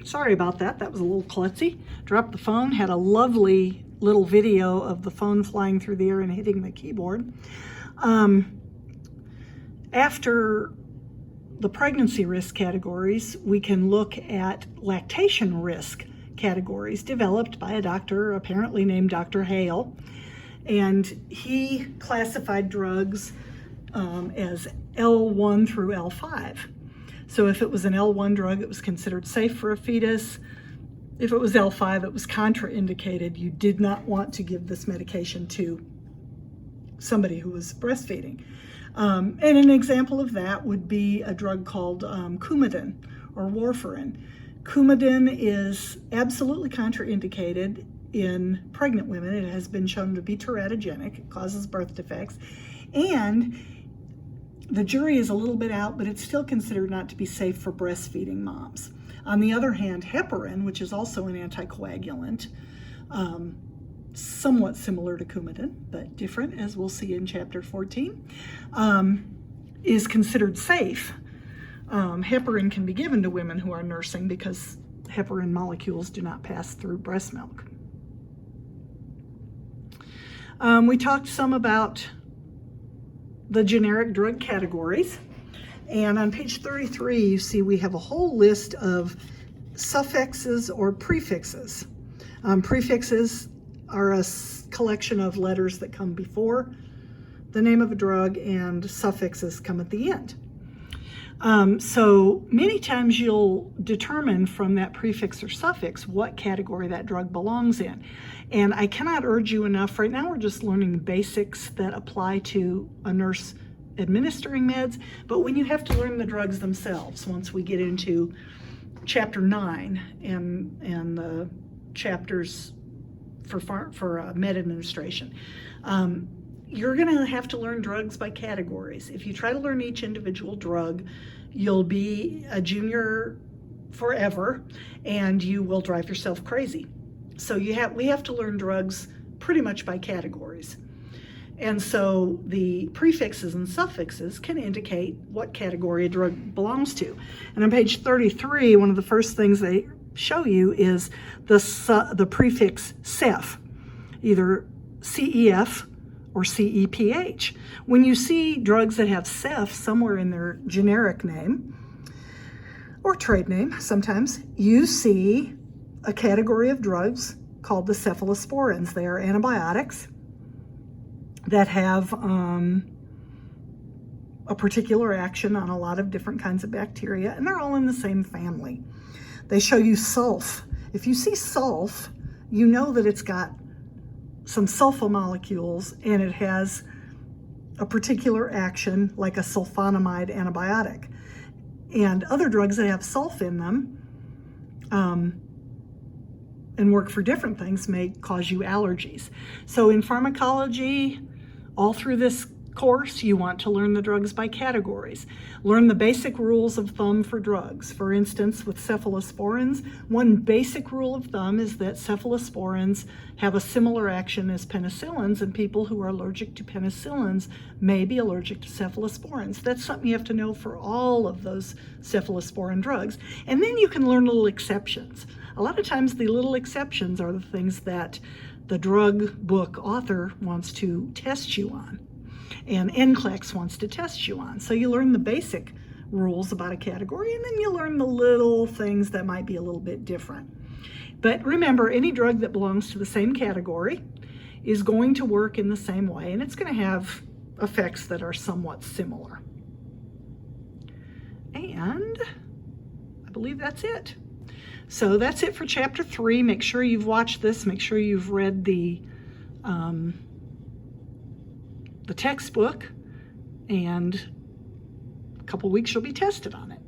Sorry about that. That was a little klutzy. Dropped the phone. Had a lovely little video of the phone flying through the air and hitting the keyboard. After the pregnancy risk categories, we can look at lactation risk categories developed by a doctor apparently named Dr. Hale. And he classified drugs as L1 through L5. So if it was an L1 drug, it was considered safe for a fetus. If it was L5, it was contraindicated. You did not want to give this medication to somebody who was breastfeeding. And an example of that would be a drug called Coumadin or warfarin. Coumadin is absolutely contraindicated in pregnant women. It has been shown to be teratogenic. It causes birth defects. And the jury is a little bit out, but it's still considered not to be safe for breastfeeding moms. On the other hand, heparin, which is also an anticoagulant, somewhat similar to Coumadin, but different, as we'll see in chapter 14, is considered safe. Heparin can be given to women who are nursing because heparin molecules do not pass through breast milk. We talked some about the generic drug categories, and on page 33 you see we have a whole list of suffixes or prefixes. Prefixes are a collection of letters that come before the name of a drug, and suffixes come at the end. So many times you'll determine from that prefix or suffix what category that drug belongs in. And I cannot urge you enough, right now we're just learning the basics that apply to a nurse administering meds, but when you have to learn the drugs themselves, once we get into chapter 9 and the chapters for med administration, you're going to have to learn drugs by categories. If you try to learn each individual drug, you'll be a junior forever and you will drive yourself crazy. So we have to learn drugs pretty much by categories. And so the prefixes and suffixes can indicate what category a drug belongs to. And on page 33, one of the first things they show you is the prefix CEF, either CEF or CEPH. When you see drugs that have CEF somewhere in their generic name or trade name, sometimes you see a category of drugs called the cephalosporins. They are antibiotics that have a particular action on a lot of different kinds of bacteria, and they're all in the same family. They show you sulf. If you see sulf, you know that it's got some sulfo molecules and it has a particular action like a sulfonamide antibiotic. And other drugs that have sulf in them and work for different things may cause you allergies. So in pharmacology, all through this course, you want to learn the drugs by categories. Learn the basic rules of thumb for drugs. For instance, with cephalosporins, one basic rule of thumb is that cephalosporins have a similar action as penicillins, and people who are allergic to penicillins may be allergic to cephalosporins. That's something you have to know for all of those cephalosporin drugs. And then you can learn little exceptions. A lot of times the little exceptions are the things that the drug book author wants to test you on, and NCLEX wants to test you on. So you learn the basic rules about a category, and then you learn the little things that might be a little bit different. But remember, any drug that belongs to the same category is going to work in the same way, and it's going to have effects that are somewhat similar. And I believe that's it. So that's it for chapter 3. Make sure you've watched this. Make sure you've read the textbook, and a couple weeks you'll be tested on it.